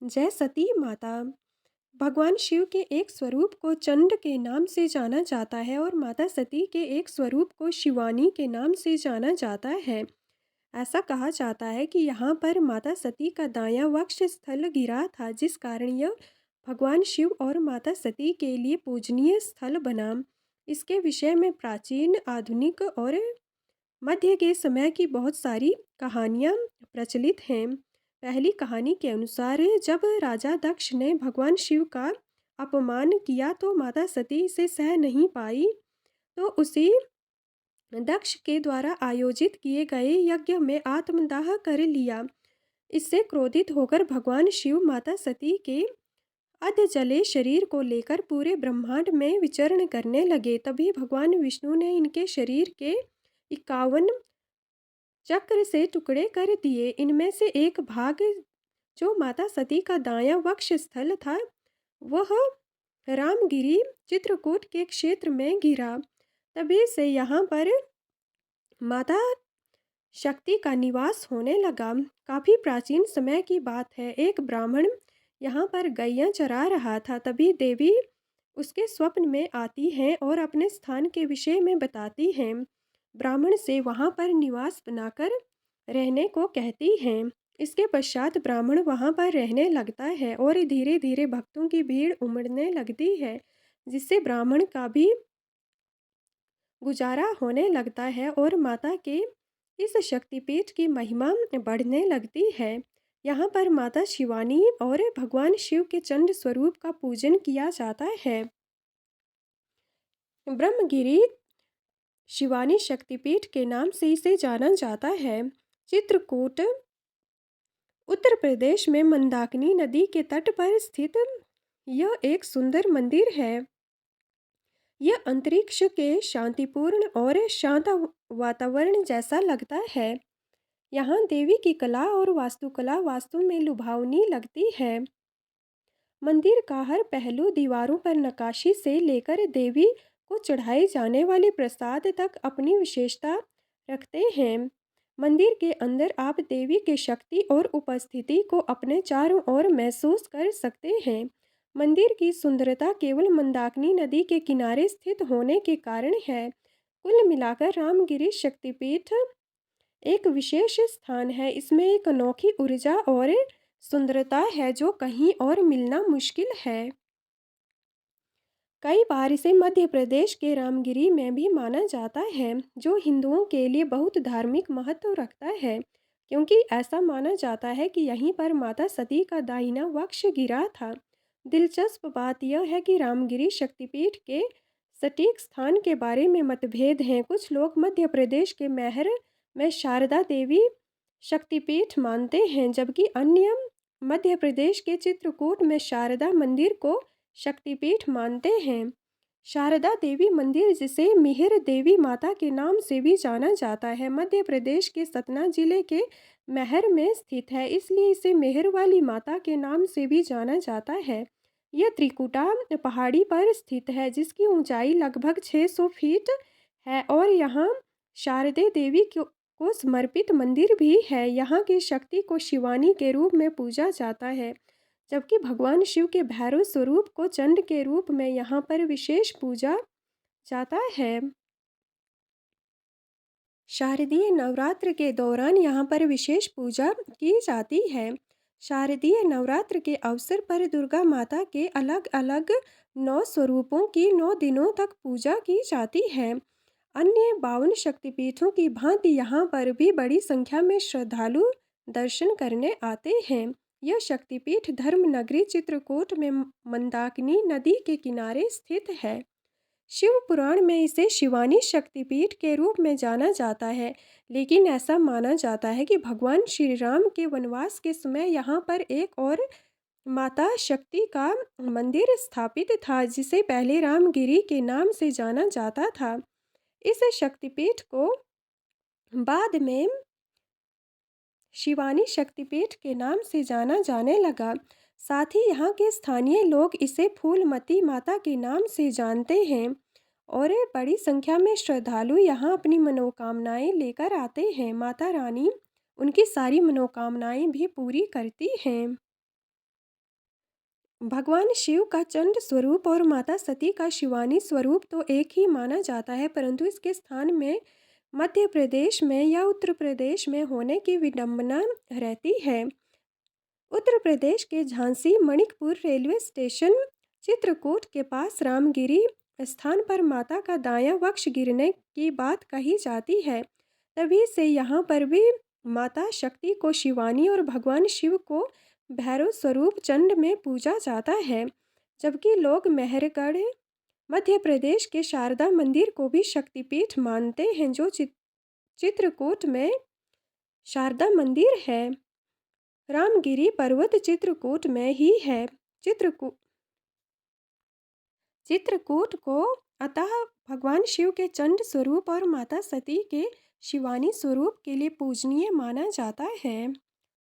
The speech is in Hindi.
जय सती माता। भगवान शिव के एक स्वरूप को चंड के नाम से जाना जाता है और माता सती के एक स्वरूप को शिवानी के नाम से जाना जाता है। ऐसा कहा जाता है कि यहाँ पर माता सती का दायां वक्ष स्थल गिरा था, जिस कारण यह भगवान शिव और माता सती के लिए पूजनीय स्थल बना। इसके विषय में प्राचीन, आधुनिक और मध्य के समय की बहुत सारी कहानियाँ प्रचलित हैं। पहली कहानी के अनुसार जब राजा दक्ष ने भगवान शिव का अपमान किया तो माता सती इसे सह नहीं पाई, तो उसी दक्ष के द्वारा आयोजित किए गए यज्ञ में आत्मदाह कर लिया। इससे क्रोधित होकर भगवान शिव माता सती के अध जले शरीर को लेकर पूरे ब्रह्मांड में विचरण करने लगे। तभी भगवान विष्णु ने इनके शरीर के 51 चक्र से टुकड़े कर दिए। इनमें से एक भाग, जो माता सती का दायां वक्ष स्थल था, वह रामगिरी चित्रकूट के क्षेत्र में गिरा। तभी से यहाँ पर माता शक्ति का निवास होने लगा। काफ़ी प्राचीन समय की बात है। एक ब्राह्मण यहाँ पर गैया चरा रहा था। तभी देवी उसके स्वप्न में आती हैं और अपने स्थान के विषय में बताती हैं। ब्राह्मण से वहाँ पर निवास बनाकर रहने को कहती हैं। इसके पश्चात ब्राह्मण वहाँ पर रहने लगता है और धीरे धीरे भक्तों की भीड़ उमड़ने लगती है, जिससे ब्राह्मण का भी गुजारा होने लगता है और माता के इस शक्तिपीठ की महिमा बढ़ने लगती है। यहाँ पर माता शिवानी और भगवान शिव के चंड स्वरूप का पूजन किया जाता है। ब्रह्मगिरी शिवानी शक्तिपीठ के नाम से इसे जाना जाता है। चित्रकूट उत्तर प्रदेश में मंदाकिनी नदी के तट पर स्थित यह एक सुंदर मंदिर है। यह अंतरिक्ष के शांतिपूर्ण और शांत वातावरण जैसा लगता है। यहाँ देवी की कला और वास्तुकला वास्तव में लुभावनी लगती है। मंदिर का हर पहलू दीवारों पर नक्काशी से लेकर देवी को चढ़ाए जाने वाले प्रसाद तक अपनी विशेषता रखते हैं। मंदिर के अंदर आप देवी की शक्ति और उपस्थिति को अपने चारों ओर महसूस कर सकते हैं। मंदिर की सुंदरता केवल मंदाकिनी नदी के किनारे स्थित होने के कारण है। कुल मिलाकर रामगिरी शक्तिपीठ एक विशेष स्थान है। इसमें एक अनोखी ऊर्जा और सुंदरता है जो कहीं और मिलना मुश्किल है। कई बार इसे मध्य प्रदेश के रामगिरी में भी माना जाता है, जो हिंदुओं के लिए बहुत धार्मिक महत्व रखता है, क्योंकि ऐसा माना जाता है कि यहीं पर माता सती का दाहिना वक्ष गिरा था। दिलचस्प बात यह है कि रामगिरी शक्तिपीठ के सटीक स्थान के बारे में मतभेद हैं। कुछ लोग मध्य प्रदेश के मैहर में शारदा देवी शक्तिपीठ मानते हैं, जबकि अन्य मध्य प्रदेश के चित्रकूट में शारदा मंदिर को शक्तिपीठ मानते हैं। शारदा देवी मंदिर, जिसे मिहिर देवी माता के नाम से भी जाना जाता है, मध्य प्रदेश के सतना जिले के मैहर में स्थित है, इसलिए इसे मेहर वाली माता के नाम से भी जाना जाता है। यह त्रिकुटा पहाड़ी पर स्थित है, जिसकी ऊंचाई लगभग 600 फीट है और यहाँ शारदे देवी को समर्पित मंदिर भी है। यहाँ की शक्ति को शिवानी के रूप में पूजा जाता है, जबकि भगवान शिव के भैरव स्वरूप को चंड के रूप में यहाँ पर विशेष पूजा जाता है। शारदीय नवरात्र के दौरान यहाँ पर विशेष पूजा की जाती है। शारदीय नवरात्र के अवसर पर दुर्गा माता के अलग अलग 9 स्वरूपों की 9 दिनों तक पूजा की जाती है। अन्य 52 शक्तिपीठों की भांति यहाँ पर भी बड़ी संख्या में श्रद्धालु दर्शन करने आते हैं। यह शक्तिपीठ धर्म नगरी चित्रकूट में मंदाकिनी नदी के किनारे स्थित है। शिव पुराण में इसे शिवानी शक्तिपीठ के रूप में जाना जाता है, लेकिन ऐसा माना जाता है कि भगवान श्री राम के वनवास के समय यहाँ पर एक और माता शक्ति का मंदिर स्थापित था, जिसे पहले रामगिरी के नाम से जाना जाता था। इस शक्तिपीठ को बाद में शिवानी शक्तिपीठ के नाम से जाना जाने लगा। साथ ही यहाँ के स्थानीय लोग इसे फूलमती माता के नाम से जानते हैं और बड़ी संख्या में श्रद्धालु यहाँ अपनी मनोकामनाएं लेकर आते हैं। माता रानी उनकी सारी मनोकामनाएं भी पूरी करती हैं। भगवान शिव का चंड स्वरूप और माता सती का शिवानी स्वरूप तो एक ही माना जाता है, परंतु इसके स्थान में मध्य प्रदेश में या उत्तर प्रदेश में होने की विडंबना रहती है। उत्तर प्रदेश के झांसी मणिकपुर रेलवे स्टेशन चित्रकूट के पास रामगिरी स्थान पर माता का दायां वक्ष गिरने की बात कही जाती है। तभी से यहाँ पर भी माता शक्ति को शिवानी और भगवान शिव को भैरव स्वरूप चंड में पूजा जाता है। जबकि लोग मेहरगढ़ मध्य प्रदेश के शारदा मंदिर को भी शक्तिपीठ मानते हैं, जो चित्रकूट में शारदा मंदिर है। रामगिरी पर्वत चित्रकूट में ही है। चित्रकूट को अतः भगवान शिव के चंड स्वरूप और माता सती के शिवानी स्वरूप के लिए पूजनीय माना जाता है।